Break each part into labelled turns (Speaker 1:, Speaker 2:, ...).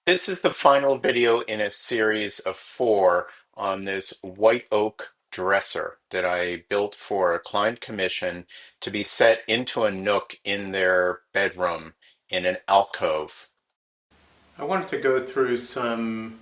Speaker 1: This is the final video in a series of 4 on this white oak dresser that I built for a client commission to be set into a nook in their bedroom in an alcove. I wanted to go through some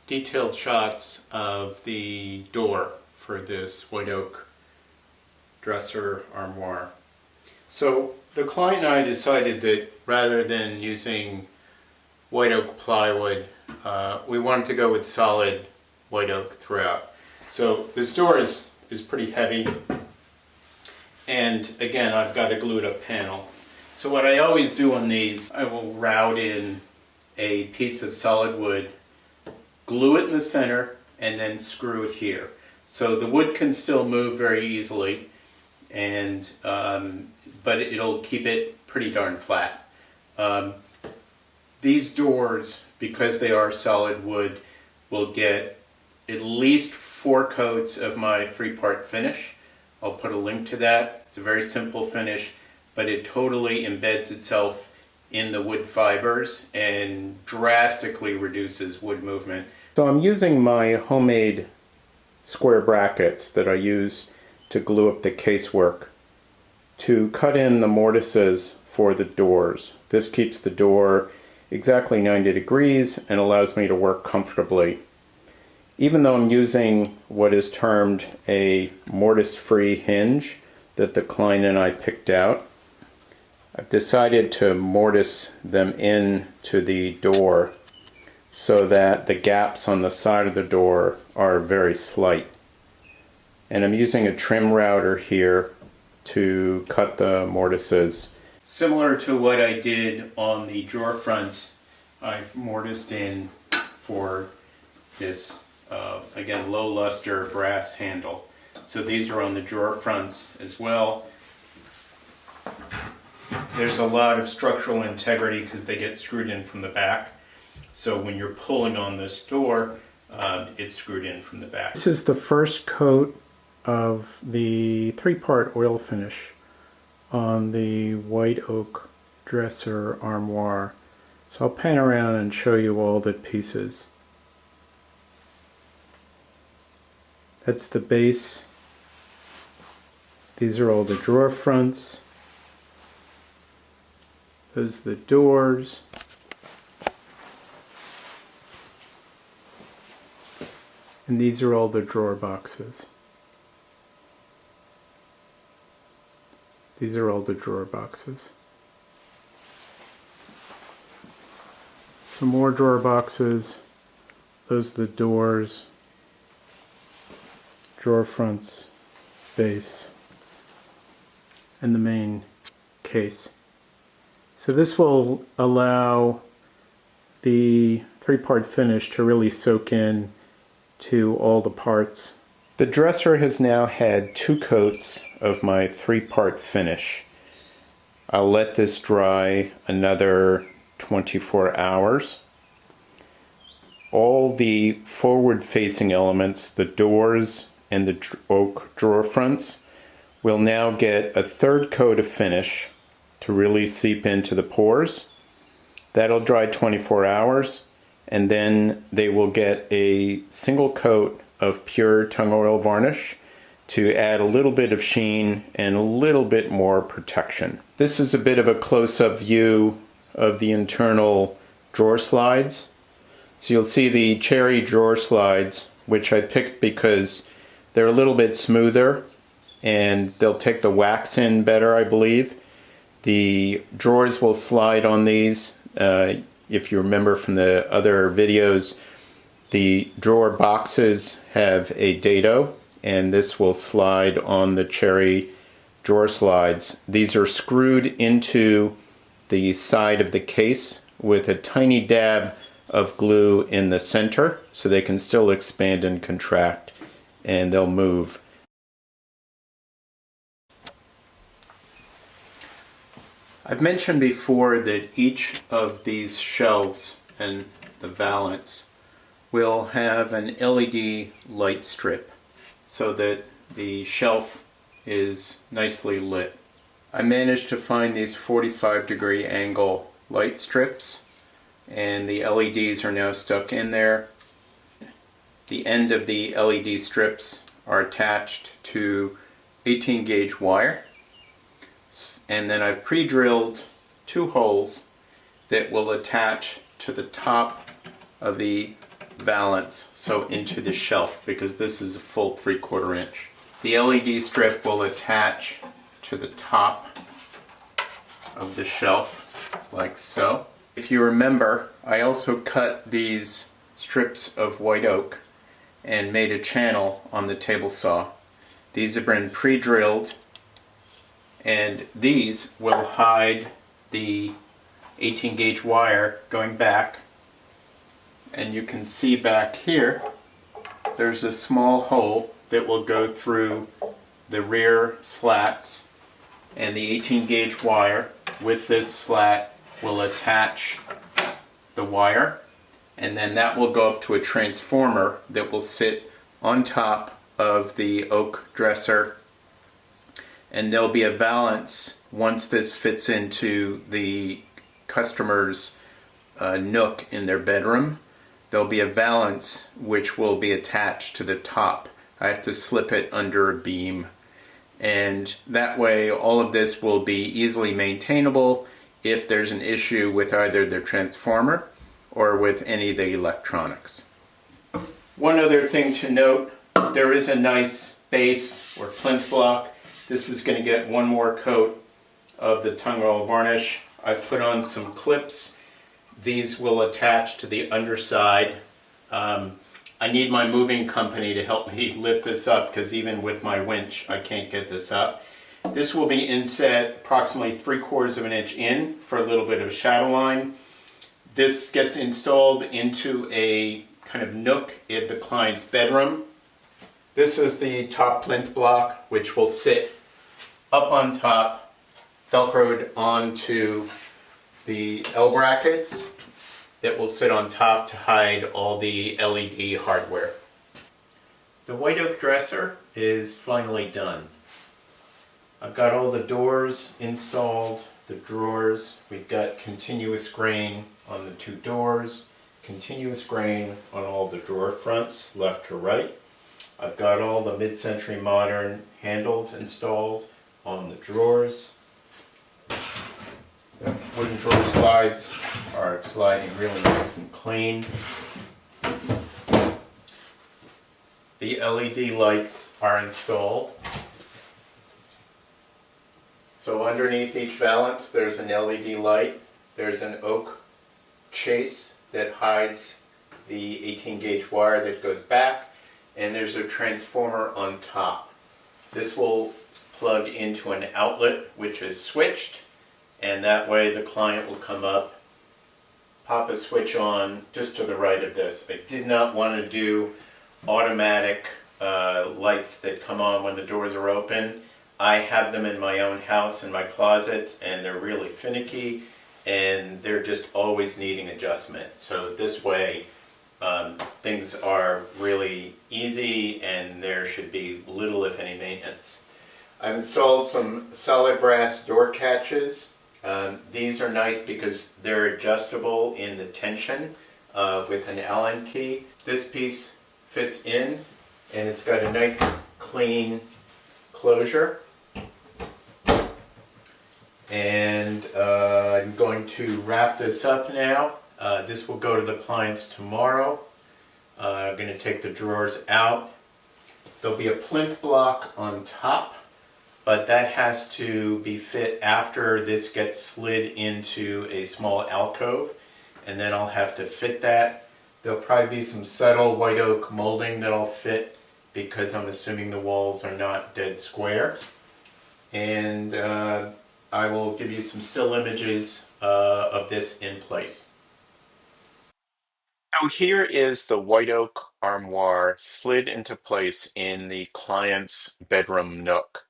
Speaker 1: detailed shots of the door for this white oak dresser armoire. So the client and I decided that rather than using white oak plywood, we wanted to go with solid white oak throughout. So this door is pretty heavy, and again I've got a glued up panel. So what I always do on these, I will route in a piece of solid wood, glue it in the center, and then screw it here. So the wood can still move very easily, and but it'll keep it pretty darn flat. These doors, because they are solid wood, will get at least 4 coats of my 3-part finish. I'll put a link to that. It's a very simple finish, but it totally embeds itself in the wood fibers and drastically reduces wood movement. So I'm using my homemade square brackets that I use to glue up the casework to cut in the mortises for the doors. This keeps the door exactly 90 degrees and allows me to work comfortably. Even though I'm using what is termed a mortise-free hinge that the client and I picked out, I've decided to mortise them in to the door so that the gaps on the side of the door are very slight. And I'm using a trim router here to cut the mortises. Similar to what I did on the drawer fronts, I've mortised in for this, again, low luster brass handle. So these are on the drawer fronts as well. There's a lot of structural integrity because they get screwed in from the back. So when you're pulling on this door, it's screwed in from the back. This is the first coat of the 3-part oil finish on the white oak dresser armoire. So I'll pan around and show you all the pieces. That's the base. These are all the drawer fronts. Those are the doors. And these are all the drawer boxes. These are all the drawer boxes. Some more drawer boxes. Those are the doors, drawer fronts, base, and the main case. So this will allow the 3-part finish to really soak in to all the parts. The dresser has now had 2 coats of my 3-part finish. I'll let this dry another 24 hours. All the forward-facing elements, the doors and the oak drawer fronts, will now get a 3rd coat of finish to really seep into the pores. That'll dry 24 hours, and then they will get a single coat of pure tung oil varnish to add a little bit of sheen and a little bit more protection. This is a bit of a close-up view of the internal drawer slides. So you'll see the cherry drawer slides, which I picked because they're a little bit smoother and they'll take the wax in better, I believe. The drawers will slide on these. If you remember from the other videos, the drawer boxes have a dado, and this will slide on the cherry drawer slides. These are screwed into the side of the case with a tiny dab of glue in the center, so they can still expand and contract, and they'll move. I've mentioned before that each of these shelves and the valance will have an LED light strip so that the shelf is nicely lit. I managed to find these 45-degree angle light strips, and the LEDs are now stuck in there. The end of the LED strips are attached to 18 gauge wire, and then I've pre-drilled 2 holes that will attach to the top of the valance, so into the shelf, because this is a full 3/4 inch. The LED strip will attach to the top of the shelf, like so. If you remember, I also cut these strips of white oak and made a channel on the table saw. These have been pre-drilled, and these will hide the 18 gauge wire going back. And you can see back here, there's a small hole that will go through the rear slats, and the 18 gauge wire with this slat will attach the wire, and then that will go up to a transformer that will sit on top of the oak dresser, and there'll be a valance once this fits into the customer's nook in their bedroom. There'll be a valance which will be attached to the top. I have to slip it under a beam, and that way all of this will be easily maintainable if there's an issue with either the transformer or with any of the electronics. One other thing to note, there is a nice base or plinth block. This is going to get one more coat of the tung oil varnish. I've put on some clips. These will attach to the underside. I need my moving company to help me lift this up, because even with my winch I can't get this up. This will be inset approximately 3/4 of an inch in for a little bit of a shadow line. This gets installed into a kind of nook in the client's bedroom. This is the top plinth block, which will sit up on top, velcroed onto the L brackets that will sit on top to hide all the LED hardware. The white oak dresser is finally done. I've got all the doors installed, the drawers. We've got continuous grain on the 2 doors, continuous grain on all the drawer fronts, left to right. I've got all the mid-century modern handles installed on the drawers. The wooden drawer slides are sliding really nice and clean. The LED lights are installed. So underneath each valance there's an LED light. There's an oak chase that hides the 18 gauge wire that goes back, and there's a transformer on top. This will plug into an outlet which is switched, and that way the client will come up, pop a switch on just to the right of this. I did not want to do automatic lights that come on when the doors are open. I have them in my own house, in my closets, and they're really finicky, and they're just always needing adjustment. So this way things are really easy, and there should be little if any maintenance. I've installed some solid brass door catches. These are nice because they're adjustable in the tension with an Allen key. This piece fits in, and it's got a nice clean closure. And I'm going to wrap this up now. This will go to the clients tomorrow. I'm going to take the drawers out. There'll be a plinth block on top, but that has to be fit after this gets slid into a small alcove, and then I'll have to fit that. There'll probably be some subtle white oak molding that'll fit, because I'm assuming the walls are not dead square. And I will give you some still images of this in place. So here is the white oak armoire slid into place in the client's bedroom nook.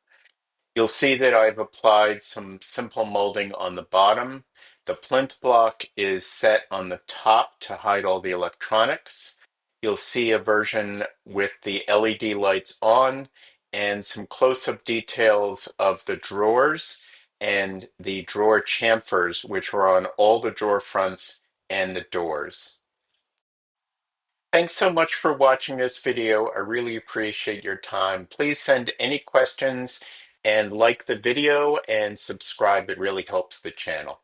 Speaker 1: You'll see that I've applied some simple molding on the bottom. The plinth block is set on the top to hide all the electronics. You'll see a version with the LED lights on and some close-up details of the drawers and the drawer chamfers, which are on all the drawer fronts and the doors. Thanks so much for watching this video. I really appreciate your time. Please send any questions and like the video and subscribe. It really helps the channel.